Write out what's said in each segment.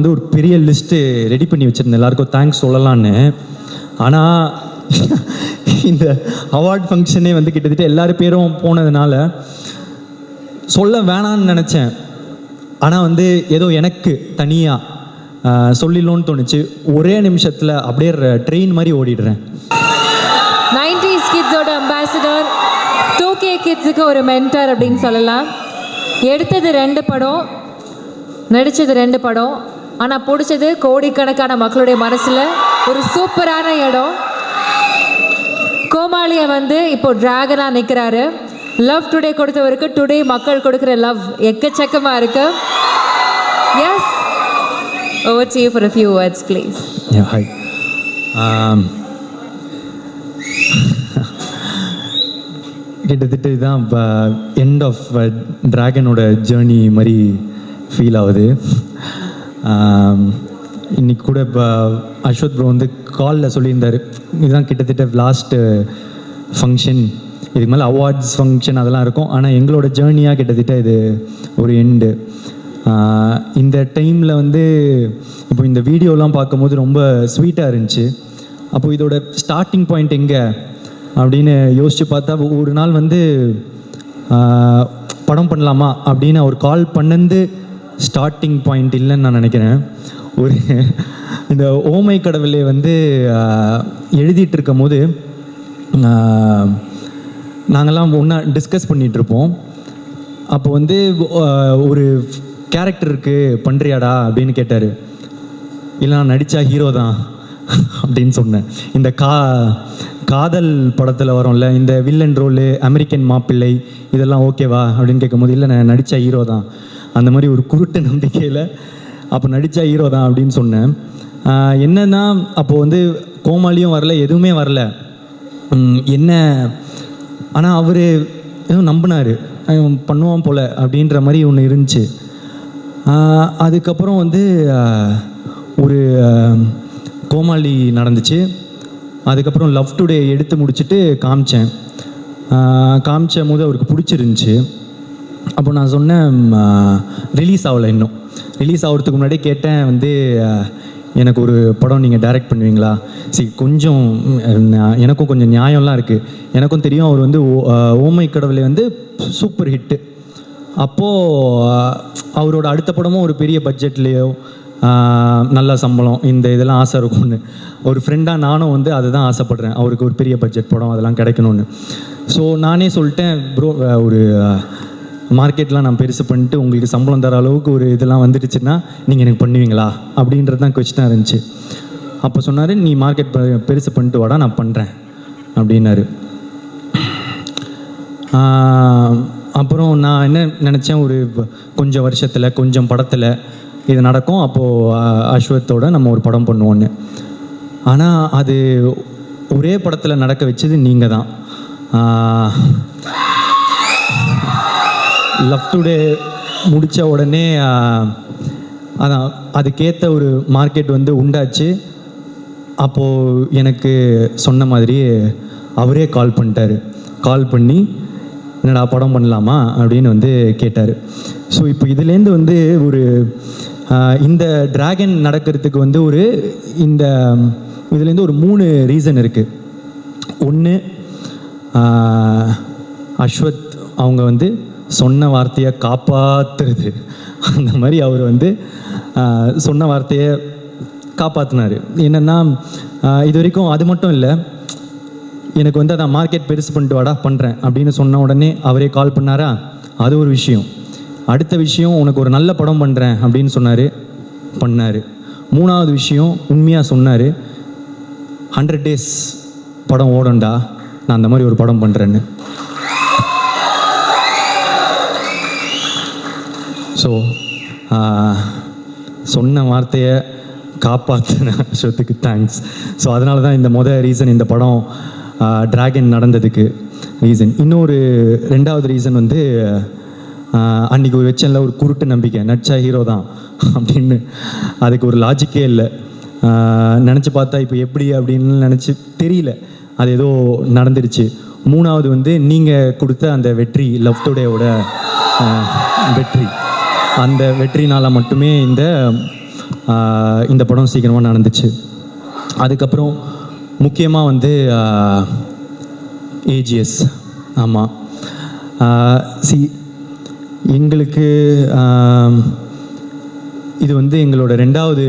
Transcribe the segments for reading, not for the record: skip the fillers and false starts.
வந்து ஒரு பெரிய லிஸ்ட்டு ரெடி பண்ணி வச்சுருந்தேன் எல்லாருக்கும் தேங்க்ஸ் சொல்லலான்னு. ஆனால் இந்த அவார்ட் ஃபங்க்ஷனே வந்து கிட்டத்தட்ட எல்லாரும் பேரும் போனதுனால சொல்ல வேணான்னு நினச்சேன். ஆனால் வந்து ஏதோ எனக்கு தனியாக சொல்லிடணும்னு தோணுச்சு. ஒரே நிமிஷத்தில் அப்படியே ட்ரெயின் மாதிரி ஓடிடுறேன். 90s கிட்ஸோட அம்பாசிடர், 2K கிட்ஸுக்கு ஒரு மென்டர் அப்படின்னு சொல்லலாம். எடுத்தது 2 படம், நடித்தது 2 படம், ஆனால் பிடிச்சது கோடிக்கணக்கான மக்களுடைய மனசில் ஒரு சூப்பரான இடம். கோமாளியை வந்து இப்போ டிராகனாக நிற்கிறாரு. லவ் டுடே கொடுத்தவருக்கு டுடே மக்கள் கொடுக்குற லவ் எக்கச்சக்கமாக இருக்கு. Yes, over to you for a few words please. Hi. கிட்டத்தட்ட இதுதான் எண்ட் ஆஃப் ட்ராகனோட ஜேர்னி மாதிரி ஃபீல் ஆகுது. இன்றைக்கி கூட இப்போ அஸ்வத் ப்ரோ வந்து காலில் சொல்லியிருந்தார், இதுதான் கிட்டத்தட்ட லாஸ்ட்டு ஃபங்க்ஷன், இதுக்கு மேலே அவார்ட்ஸ் ஃபங்க்ஷன் அதெல்லாம் இருக்கும், ஆனால் எங்களோட ஜேர்னியாக கிட்டத்தட்ட இது ஒரு எண்டு. இந்த டைமில் வந்து இப்போ இந்த வீடியோலாம் பார்க்கும்போது ரொம்ப ஸ்வீட்டாக இருந்துச்சு. அப்போது இதோட ஸ்டார்டிங் பாயிண்ட் எங்கே அப்படின்னு யோசித்து பார்த்தா, ஒரு நாள் வந்து படம் பண்ணலாமா அப்படின்னு அவர் கால் பண்ணது ஸ்டார்டிங் பாயிண்ட் இல்லைன்னு நான் நினைக்கிறேன். ஒரு இந்த ஓமை கடவுளை வந்து எழுதிட்டு இருக்கும் போது நாங்கள்லாம் ஒன்றா டிஸ்கஸ் பண்ணிகிட்ருப்போம். அப்போ வந்து ஒரு கேரக்டருக்கு பண்ணுறியாடா அப்படின்னு கேட்டார். இல்லை நான் நடித்தா ஹீரோ தான் அப்படின்னு சொன்னேன். இந்த காதல் படத்தில் வரும்ல இந்த வில்லன் ரோலு, அமெரிக்கன் மாப்பிள்ளை, இதெல்லாம் ஓகேவா அப்படின்னு கேட்கும்போது, இல்லை நான் நடித்தா ஹீரோ தான், அந்த மாதிரி ஒரு குருட்டு நம்பிக்கையில் அப்போ நடித்தா ஹீரோ தான் அப்படின்னு சொன்னேன். என்னன்னா அப்போது வந்து கோமாளியும் வரல, எதுவுமே வரல என்ன. ஆனால் அவர் எதுவும் நம்பினார், பண்ணுவான் போல் அப்படின்ற மாதிரி ஒன்று இருந்துச்சு. அதுக்கப்புறம் வந்து ஒரு கோமாளி நடந்துச்சு. அதுக்கப்புறம் லவ் டுடே எடுத்து முடிச்சுட்டு காமிச்ச போது அவருக்கு பிடிச்சிருந்துச்சி. அப்போ நான் சொன்னேன், ரிலீஸ் ஆகலை, இன்னும் ரிலீஸ் ஆகிறதுக்கு முன்னாடியே கேட்டேன் வந்து, எனக்கு ஒரு படம் நீங்கள் டைரக்ட் பண்ணுவீங்களா? சரி, கொஞ்சம் எனக்கும் கொஞ்சம் நியாயம்லாம் இருக்குது. எனக்கும் தெரியும் அவர் வந்து ஓமை கடவுளை வந்து சூப்பர் ஹிட்டு. அப்போது அவரோட அடுத்த படமும் ஒரு பெரிய பட்ஜெட்லேயோ நல்ல சம்பளம் இந்த இதெல்லாம் ஆசை இருக்கும்னு, ஒரு ஃப்ரெண்டாக நானும் வந்து அதை தான் ஆசைப்பட்றேன், அவருக்கு ஒரு பெரிய பட்ஜெட் படம் அதெல்லாம் கிடைக்கணும்னு. ஸோ நானே சொல்லிட்டேன், ப்ரோ ஒரு மார்க்கெட்லாம் நான் பெருசு பண்ணிட்டு உங்களுக்கு சம்பளம் தர அளவுக்கு ஒரு இதெல்லாம் வந்துடுச்சுன்னா நீங்கள் எனக்கு பண்ணுவீங்களா அப்படின்றது தான் கொஸ்டினாக இருந்துச்சு. அப்போ சொன்னார், நீ மார்க்கெட் பெருசு பண்ணிட்டு வாடா, நான் பண்ணுறேன் அப்படின்னாரு. அப்புறம் நான் என்ன நினச்சேன், ஒரு கொஞ்சம் வருஷத்தில் கொஞ்சம் படத்தில் இது நடக்கும், அப்போது அஸ்வத்தோட நம்ம ஒரு படம் பண்ணுவோன்னு. ஆனால் அது ஒரே படத்தில் நடக்க வச்சது நீங்கள் தான். லவ் டுடே முடித்த உடனே அதான் அதுக்கேற்ற ஒரு மார்க்கெட் வந்து உண்டாச்சு. அப்போது எனக்கு சொன்ன மாதிரி அவரே கால் பண்ணிட்டார். கால் பண்ணி என்னடா படம் பண்ணலாமா அப்படின்னு வந்து கேட்டார். ஸோ இப்போ இதுலேருந்து வந்து ஒரு இந்த டிராகன் நடக்கிறதுக்கு வந்து ஒரு இதுலேருந்து ஒரு 3 ரீசன் இருக்குது. ஒன்று, அஸ்வத் அவங்க வந்து சொன்ன வார்த்தையை காப்பாற்றுறது, அந்த மாதிரி அவர் வந்து சொன்ன வார்த்தையை காப்பாற்றினார். என்னென்னா இது வரைக்கும் அது மட்டும் இல்லை, எனக்கு வந்து அதான் மார்க்கெட் பெருசு பண்ணிட்டு வாடா பண்ணுறேன் அப்படின்னு சொன்ன உடனே அவரே கால் பண்ணாரா, அது ஒரு விஷயம். அடுத்த விஷயம், உனக்கு ஒரு நல்ல படம் பண்ணுறேன் அப்படின்னு சொன்னார், பண்ணார். 3வது விஷயம், உண்மையாக சொன்னார், 100 days படம் ஓடண்டா, நான் அந்த மாதிரி ஒரு படம் பண்ணுறேன்னு. ஸோ சொன்ன வார்த்தையை காப்பாற்றின அஸ்வத்துக்கு தேங்க்ஸ். ஸோ அதனால தான் இந்த ரீசன், இந்த படம் டிராகன் நடந்ததுக்கு ரீசன். இன்னொரு 2வது ரீசன் வந்து, அன்றைக்கி ஒரு வச்சனில் ஒரு குருட்டு நம்பிக்கை, நடிச்சா ஹீரோ தான் அப்படின்னு. அதுக்கு ஒரு லாஜிக்கே இல்லை. நினச்சி பார்த்தா இப்போ எப்படி அப்படின்னு நினச்சி தெரியல, அது ஏதோ நடந்துருச்சு. 3வது வந்து நீங்கள் கொடுத்த அந்த வெற்றி, லவ் டுடேவோட வெற்றி, அந்த வெற்றினால் மட்டுமே இந்த இந்த படம் சீக்கிரமாக நடந்துச்சு. அதுக்கப்புறம் முக்கியமாக வந்து ஏஜிஎஸ். ஆமாம், எங்களுக்கு இது வந்து எங்களோட 2வது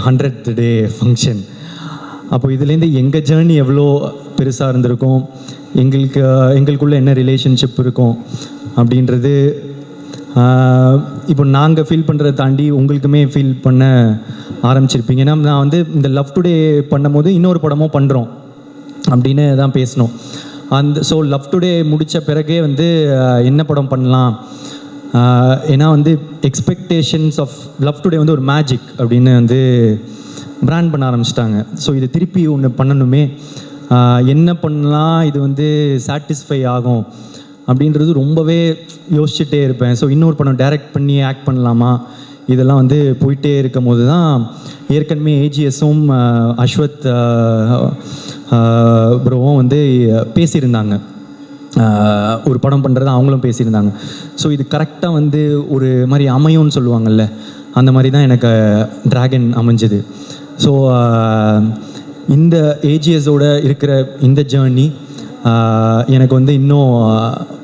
100th டே ஃபங்க்ஷன். அப்போ இதுலேருந்து எங்கள் ஜேர்னி எவ்வளோ பெருசாக இருந்திருக்கும், எங்களுக்குள்ளே என்ன ரிலேஷன்ஷிப் இருக்கும் அப்படின்றது இப்போ நாங்கள் ஃபீல் பண்ணுறதை தாண்டி உங்களுக்குமே ஃபீல் பண்ண ஆரம்பிச்சிருப்பீங்க. ஏன்னா நான் வந்து இந்த லவ் டுடே பண்ணும் போது இன்னொரு படமும் பண்ணுறோம் அப்படின்னு தான் பேசினோம். ஸோ லவ் டுடே முடித்த பிறகே வந்து என்ன படம் பண்ணலாம், ஏன்னா வந்து எக்ஸ்பெக்டேஷன்ஸ் ஆஃப் லவ் டுடே வந்து ஒரு மேஜிக் அப்படின்னு வந்து பிராண்ட் பண்ண ஆரம்பிச்சிட்டாங்க. ஸோ இது திருப்பி ஒன்று பண்ணணுமே, என்ன பண்ணலாம், இது வந்து சாட்டிஸ்ஃபை ஆகும் அப்படின்றது ரொம்பவே யோசிச்சுட்டே இருப்பேன். ஸோ இன்னொரு படம் டைரக்ட் பண்ணி ஆக்ட் பண்ணலாமா, இதெல்லாம் வந்து போயிட்டே இருக்கும் போது தான் ஏற்கனவே ஏஜிஎஸும் அஸ்வத் ப்ரோவும் வந்து பேசியிருந்தாங்க, ஒரு படம் பண்ணுறது அவங்களும் பேசியிருந்தாங்க. ஸோ இது கரெக்டாக வந்து ஒரு மாதிரி அமையும்னு சொல்லுவாங்கள்ல, அந்த மாதிரி தான் எனக்கு டிராகன் அமைஞ்சது. ஸோ இந்த ஏஜிஎஸோட இருக்கிற இந்த ஜேர்னி எனக்கு வந்து இன்னும்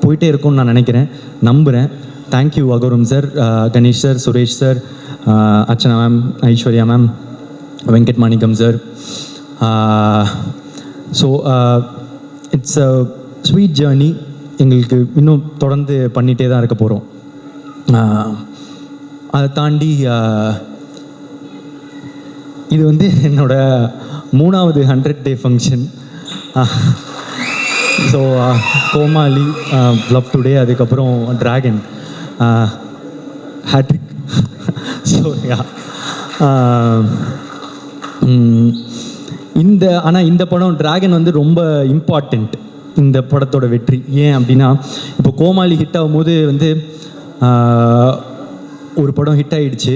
போயிட்டே இருக்கும்னு நான் நினைக்கிறேன், நம்புகிறேன். Thank you Agoram sir, Ganesh sir, Suresh sir, Archana ma'am, Aishwarya ma'am, Venkat Manickam sir. So it's a sweet journey, எங்களுக்கு இன்னும் தொடர்ந்து பண்ணிகிட்டே தான் இருக்க போகிறோம். அதை தாண்டி இது வந்து என்னோடய 3வது 100th டே ஃபங்க்ஷன். ஸோ கோமாளி, லவ் டுடே, அதுக்கப்புறம் டிராகன், ஹேட்ரிக். ஸோ இந்த படம் டிராகன் வந்து ரொம்ப இம்பார்ட்டண்ட் இந்த படத்தோட வெற்றி. ஏன் அப்படின்னா, இப்போ கோமாளி ஹிட் ஆகும்போது வந்து ஒரு படம் ஹிட் ஆகிடுச்சு,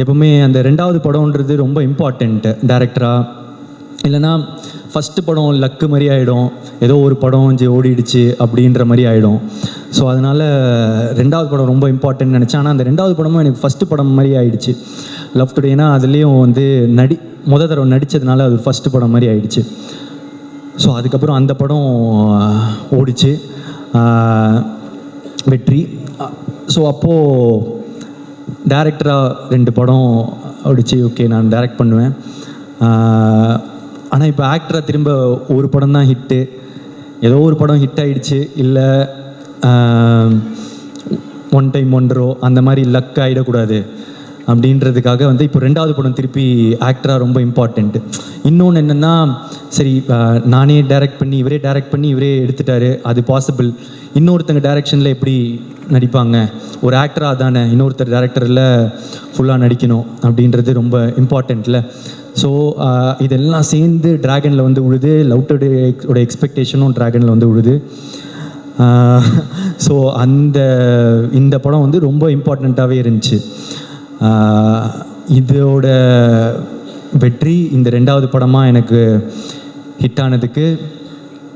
எப்போவுமே அந்த 2வது படம்ன்றது ரொம்ப இம்பார்ட்டண்ட்டு டேரக்டராக. இல்லைனா ஃபஸ்ட்டு படம் லக்கு மாதிரி ஆகிடும், ஏதோ ஒரு படம் ஓடிடுச்சு அப்படின்ற மாதிரி ஆகிடும். ஸோ அதனால் 2வது படம் ரொம்ப இம்பார்ட்டன்ட் நினச்சேன். ஆனால் அந்த 2வது படமும் எனக்கு ஃபஸ்ட்டு படம் மாதிரி ஆகிடுச்சு லவ் டுடேனா. அதுலேயும் வந்து மொதல் தடவை நடித்ததுனால அது ஃபஸ்ட்டு படம் மாதிரி ஆகிடுச்சு. ஸோ அதுக்கப்புறம் அந்த படம் ஓடிச்சு, வெற்றி. ஸோ அப்போது டேரக்டராக 2 படம் ஓடிச்சு, ஓகே நான் டைரக்ட் பண்ணுவேன். ஆனால் இப்போ ஆக்டராக திரும்ப ஒரு படம் தான் ஹிட்டு, ஏதோ ஒரு படம் ஹிட் ஆகிடுச்சு, இல்லை ஒன் டைம் ஒன்றோ அந்த மாதிரி லக் ஆகிடக்கூடாது அப்படின்றதுக்காக வந்து இப்போ 2வது படம் திருப்பி ஆக்டராக ரொம்ப இம்பார்ட்டண்ட்டு. இன்னொன்று என்னென்னா, சரி நானே டைரக்ட் பண்ணி இவரே டைரக்ட் பண்ணி இவரே எடுத்துட்டாரு, அது பாசிபிள். இன்னொருத்தங்க டைரக்ஷனில் எப்படி நடிப்பாங்க, ஒரு ஆக்டராக தானே இன்னொருத்தர் டைரக்டரில் ஃபுல்லாக நடிக்கணும் அப்படின்றது ரொம்ப இம்பார்ட்டண்ட்டில். ஸோ இதெல்லாம் சேர்ந்து டிராகனில் வந்து உழுது, லவ் டுடேயோட எக்ஸ்பெக்டேஷனும் டிராகனில் வந்து உழுது. ஸோ இந்த படம் வந்து ரொம்ப இம்பார்ட்டண்ட்டாகவே இருந்துச்சு. இதோட வெற்றி இந்த 2வது படமாக எனக்கு ஹிட் ஆனதுக்கு,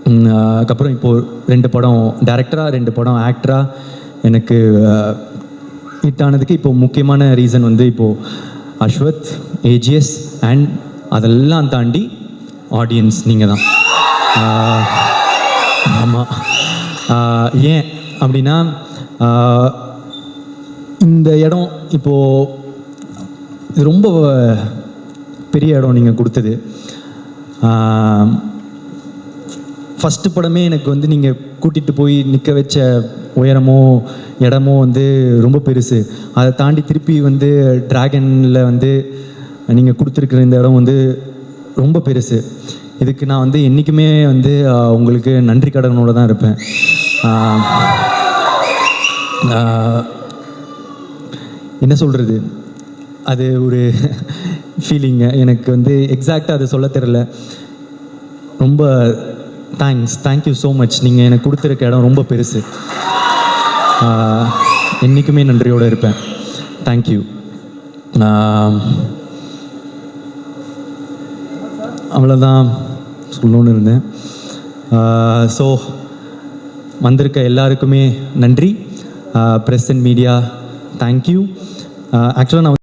அதுக்கப்புறம் இப்போது 2 படம் டைரக்டராக 2 படம் ஆக்டராக எனக்கு ஹிட் ஆனதுக்கு இப்போது முக்கியமான ரீசன் வந்து இப்போது அஸ்வத், ஏஜிஎஸ் அண்ட் அதெல்லாம் தாண்டி ஆடியன்ஸ் நீங்கள் தான். ஆமாம், ஏன் அப்படின்னா இந்த இடம் இப்போது இது ரொம்ப பெரிய இடம் நீங்கள் கொடுத்தது. ஃபஸ்ட்டு படமே எனக்கு வந்து நீங்கள் கூட்டிகிட்டு போய் நிற்க வச்ச உயரமோ இடமோ வந்து ரொம்ப பெருசு. அதை தாண்டி திருப்பி வந்து டிராகனில் வந்து நீங்கள் கொடுத்துருக்குற இந்த இடம் வந்து ரொம்ப பெருசு. இதுக்கு நான் வந்து என்றைக்குமே வந்து உங்களுக்கு நன்றி கடனோடு தான் இருப்பேன். என்ன சொல்கிறது, அது ஒரு ஃபீலிங்கு, எனக்கு வந்து எக்ஸாக்டாக அது சொல்ல தெரில. ரொம்ப தேங்க்யூ ஸோ மச். நீங்கள் எனக்கு கொடுத்துருக்க இடம் ரொம்ப பெருசு, என்றைக்குமே நன்றியோடு இருப்பேன். தேங்க்யூ. அவ்வளோதான் சொல்லணுன்னு இருந்தேன். ஸோ வந்திருக்க எல்லாருக்குமே நன்றி. Press and media thank you. ஆக்சுவலாக நான்